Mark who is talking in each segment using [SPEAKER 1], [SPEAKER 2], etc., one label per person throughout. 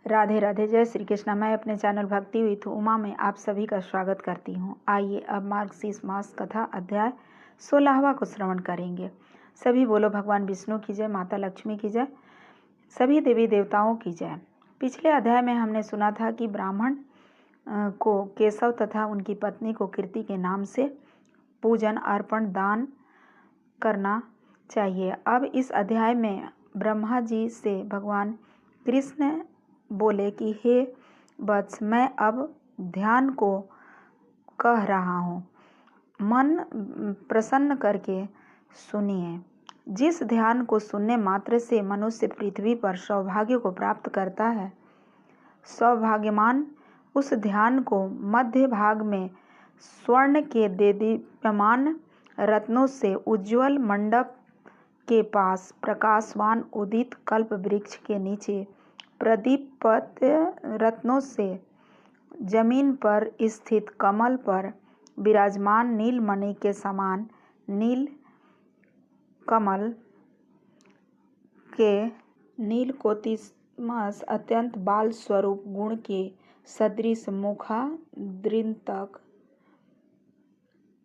[SPEAKER 1] राधे राधे। जय श्री कृष्ण। मैं अपने चैनल भक्ति विथ उमा में आप सभी का स्वागत करती हूँ। आइए अब मार्गशीर्ष मास कथा अध्याय 16वां को श्रवण करेंगे। सभी बोलो भगवान विष्णु की जय, माता लक्ष्मी की जय, सभी देवी देवताओं की जय। पिछले अध्याय में हमने सुना था कि ब्राह्मण को केशव तथा उनकी पत्नी को कीर्ति के नाम से पूजन अर्पण दान करना चाहिए। अब इस अध्याय में ब्रह्मा जी से भगवान कृष्ण बोले कि हे वत्स, मैं अब ध्यान को कह रहा हूँ, मन प्रसन्न करके सुनिए। जिस ध्यान को सुनने मात्र से मनुष्य पृथ्वी पर सौभाग्य को प्राप्त करता है, सौभाग्यमान उस ध्यान को मध्य भाग में स्वर्ण के देदीप्यमान रत्नों से उज्ज्वल मंडप के पास प्रकाशवान उदित कल्प वृक्ष के नीचे प्रदीप्त रत्नों से जमीन पर स्थित कमल पर विराजमान नीलमणि के समान नील कमल के नीलकोटिमस अत्यंत बाल स्वरूप गुण के सदृश मुखादृतक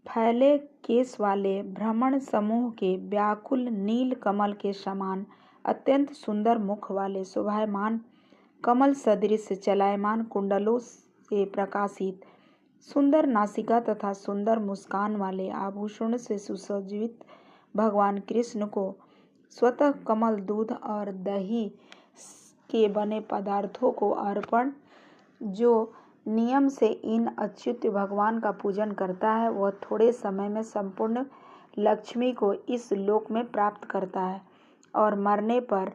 [SPEAKER 1] फैले केश वाले भ्रमण समूह के व्याकुल नील कमल के समान अत्यंत सुंदर मुख वाले शोभायमान कमल सदृश चलायमान कुंडलों से प्रकाशित सुंदर नासिका तथा सुंदर मुस्कान वाले आभूषण से सुसज्जित भगवान कृष्ण को स्वतः कमल दूध और दही के बने पदार्थों को अर्पण जो नियम से इन अच्युत भगवान का पूजन करता है, वह थोड़े समय में संपूर्ण लक्ष्मी को इस लोक में प्राप्त करता है और मरने पर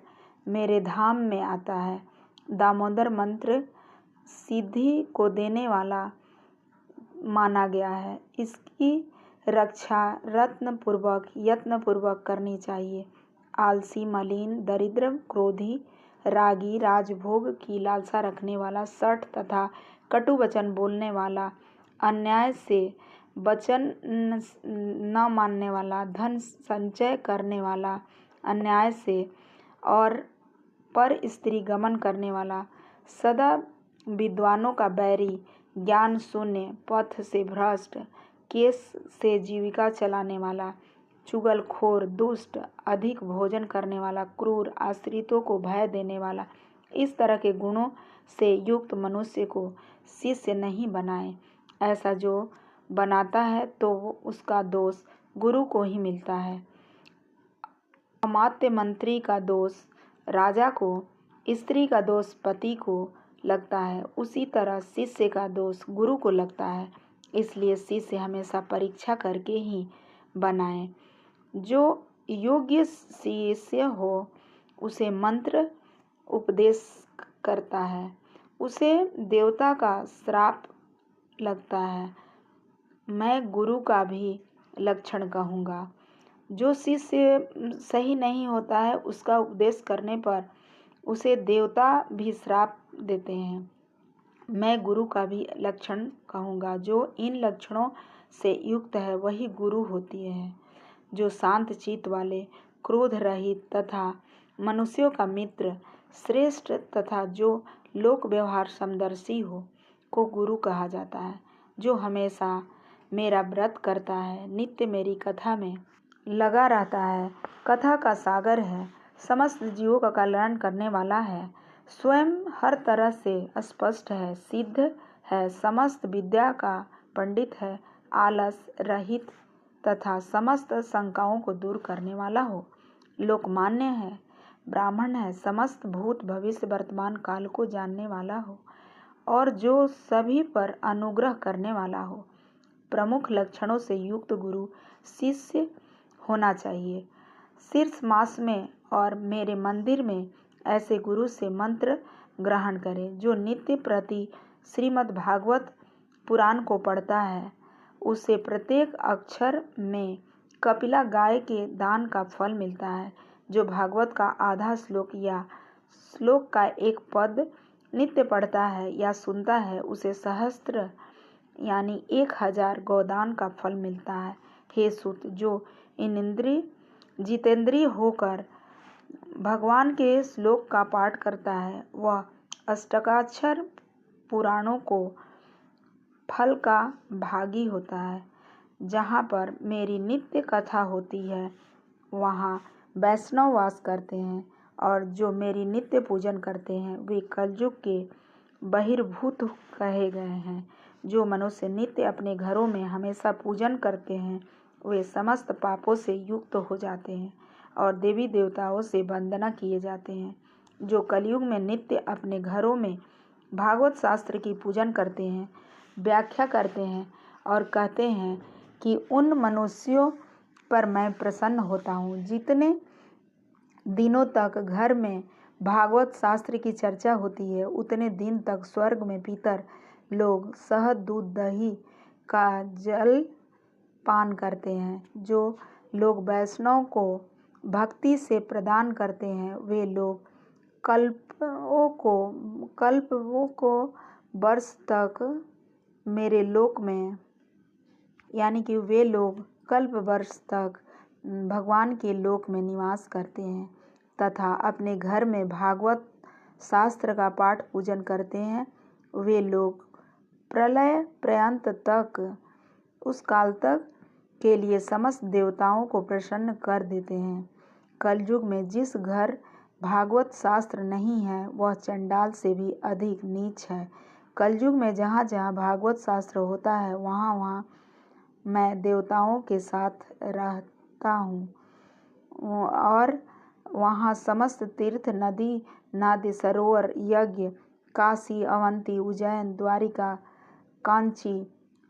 [SPEAKER 1] मेरे धाम में आता है। दामोदर मंत्र सिद्धि को देने वाला माना गया है। इसकी रक्षा यत्न पूर्वक करनी चाहिए। आलसी, मलिन, दरिद्र, क्रोधी, रागी, राजभोग की लालसा रखने वाला, सठ तथा कटु वचन बोलने वाला, अन्याय से वचन न मानने वाला, धन संचय करने वाला, अन्याय से और पर स्त्री गमन करने वाला, सदा विद्वानों का बैरी, ज्ञान शून्य, पथ से भ्रष्ट, केस से जीविका चलाने वाला, चुगलखोर, दुष्ट, अधिक भोजन करने वाला, क्रूर, आश्रितों को भय देने वाला, इस तरह के गुणों से युक्त मनुष्य को शिष्य नहीं बनाए। ऐसा जो बनाता है तो उसका दोष गुरु को ही मिलता है। अमात्य मंत्री का दोष राजा को, स्त्री का दोष पति को लगता है, उसी तरह शिष्य का दोष गुरु को लगता है। इसलिए शिष्य हमेशा परीक्षा करके ही बनाए। जो योग्य शिष्य हो उसे मंत्र उपदेश करता है, उसे देवता का श्राप लगता है। मैं गुरु का भी लक्षण कहूँगा। जो शिष्य सही नहीं होता है, उसका उपदेश करने पर उसे देवता भी श्राप देते हैं। मैं गुरु का भी लक्षण कहूँगा। जो इन लक्षणों से युक्त है वही गुरु होती है। जो शांत चित्त वाले, क्रोध रहित तथा मनुष्यों का मित्र, श्रेष्ठ तथा जो लोक व्यवहार समदर्शी हो को गुरु कहा जाता है। जो हमेशा मेरा व्रत करता है, नित्य मेरी कथा में लगा रहता है, कथा का सागर है, समस्त जीवों का कल्याण करने वाला है, स्वयं हर तरह से स्पष्ट है, सिद्ध है, समस्त विद्या का पंडित है, आलस रहित तथा समस्त शंकाओं को दूर करने वाला हो, लोकमान्य है, ब्राह्मण है, समस्त भूत भविष्य वर्तमान काल को जानने वाला हो और जो सभी पर अनुग्रह करने वाला हो। प्रमुख लक्षणों से युक्त गुरु शिष्य होना चाहिए। शीर्ष मास में और मेरे मंदिर में ऐसे गुरु से मंत्र ग्रहण करें। जो नित्य प्रति श्रीमद् भागवत पुराण को पढ़ता है, उसे प्रत्येक अक्षर में कपिला गाय के दान का फल मिलता है। जो भागवत का आधा श्लोक या श्लोक का एक पद नित्य पढ़ता है या सुनता है, उसे सहस्त्र यानी 1000 गोदान का फल मिलता है। हे सूत, जो जितेंद्रिय होकर भगवान के श्लोक का पाठ करता है, वह अष्टाक्षर पुराणों को फल का भागी होता है। जहाँ पर मेरी नित्य कथा होती है वहाँ वैष्णव वास करते हैं, और जो मेरी नित्य पूजन करते हैं वे कलयुग के बहिर्भूत कहे गए हैं। जो मनुष्य नित्य अपने घरों में हमेशा पूजन करते हैं वे समस्त पापों से युक्त हो जाते हैं और देवी देवताओं से वंदना किए जाते हैं। जो कलयुग में नित्य अपने घरों में भागवत शास्त्र की पूजन करते हैं, व्याख्या करते हैं और कहते हैं कि उन मनुष्यों पर मैं प्रसन्न होता हूँ। जितने दिनों तक घर में भागवत शास्त्र की चर्चा होती है उतने दिन तक स्वर्ग में पितर लोग शहद दूध दही का जल पान करते हैं। जो लोग वैष्णव को भक्ति से प्रदान करते हैं वे लोग कल्पों को वर्ष तक मेरे लोक में, यानी कि वे लोग कल्प वर्ष तक भगवान के लोक में निवास करते हैं तथा अपने घर में भागवत शास्त्र का पाठ पूजन करते हैं। वे लोग प्रलय पर्यंत तक उस काल तक के लिए समस्त देवताओं को प्रसन्न कर देते हैं। कलयुग में जिस घर भागवत शास्त्र नहीं है वह चंडाल से भी अधिक नीच है। कलयुग में जहाँ जहाँ भागवत शास्त्र होता है वहाँ वहाँ मैं देवताओं के साथ रहता हूँ और वहाँ समस्त तीर्थ नदी नादि सरोवर यज्ञ काशी अवंती उज्जैन द्वारिका कांची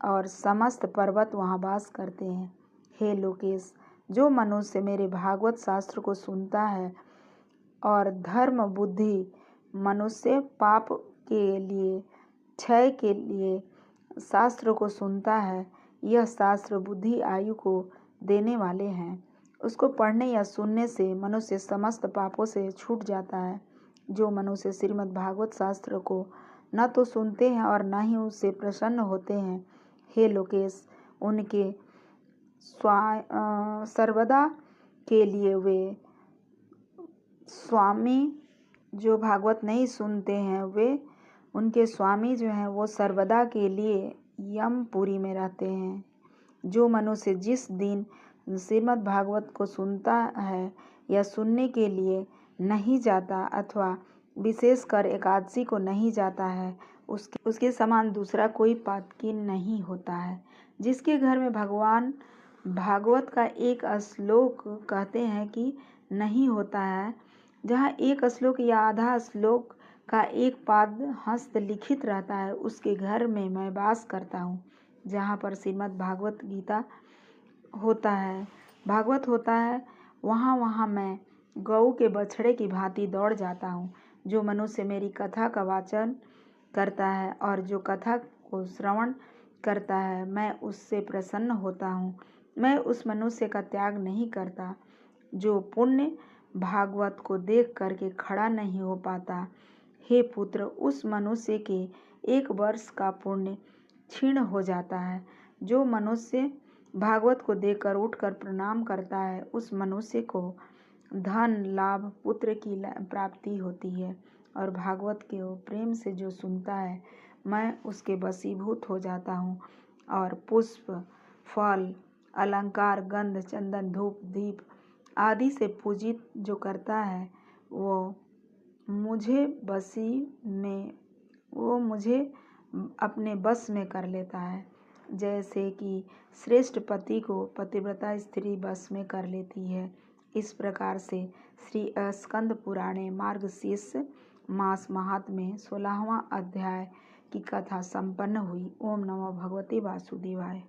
[SPEAKER 1] और समस्त पर्वत वहाँ वास करते हैं। हे लोकेश, जो मनुष्य मेरे भागवत शास्त्र को सुनता है और धर्म बुद्धि मनुष्य पाप के लिए क्षय के लिए शास्त्र को सुनता है, यह शास्त्र बुद्धि आयु को देने वाले हैं। उसको पढ़ने या सुनने से मनुष्य समस्त पापों से छूट जाता है। जो मनुष्य श्रीमद् भागवत शास्त्र को न तो सुनते हैं और न ही उससे प्रसन्न होते हैं, हे लोकेश, उनके सर्वदा के लिए वे स्वामी, जो भागवत नहीं सुनते हैं वे उनके स्वामी जो हैं वो सर्वदा के लिए यमपुरी में रहते हैं। जो मनुष्य जिस दिन श्रीमद् भागवत को सुनता है या सुनने के लिए नहीं जाता अथवा विशेषकर एकादशी को नहीं जाता है उसके समान दूसरा कोई पातकी नहीं होता है। जिसके घर में भगवान भागवत का एक श्लोक कहते हैं कि नहीं होता है, जहाँ एक श्लोक या आधा श्लोक का एक पाद हस्त लिखित रहता है, उसके घर में मैं वास करता हूँ। जहाँ पर श्रीमद् भागवत गीता होता है, भागवत होता है, वहाँ वहाँ मैं गऊ के बछड़े की भांति दौड़ जाता हूँ। जो मनुष्य मेरी कथा का वाचन करता है और जो कथा को श्रवण करता है मैं उससे प्रसन्न होता हूँ। मैं उस मनुष्य का त्याग नहीं करता जो पुण्य भागवत को देख करके खड़ा नहीं हो पाता। हे पुत्र, उस मनुष्य के 1 वर्ष का पुण्य क्षीण हो जाता है। जो मनुष्य भागवत को देखकर उठकर प्रणाम करता है उस मनुष्य को धन लाभ पुत्र की प्राप्ति होती है। और भागवत के प्रेम से जो सुनता है मैं उसके वशीभूत हो जाता हूँ और पुष्प फल अलंकार गंध चंदन धूप दीप आदि से पूजित जो करता है वो मुझे अपने बस में कर लेता है। जैसे कि श्रेष्ठ पति को पतिव्रता स्त्री बस में कर लेती है, इस प्रकार से श्री स्कंद पुराणे मार्गशीर्ष मास महात्म्य 16वां अध्याय की कथा संपन्न हुई। ओम नमो भगवते वासुदेवाय।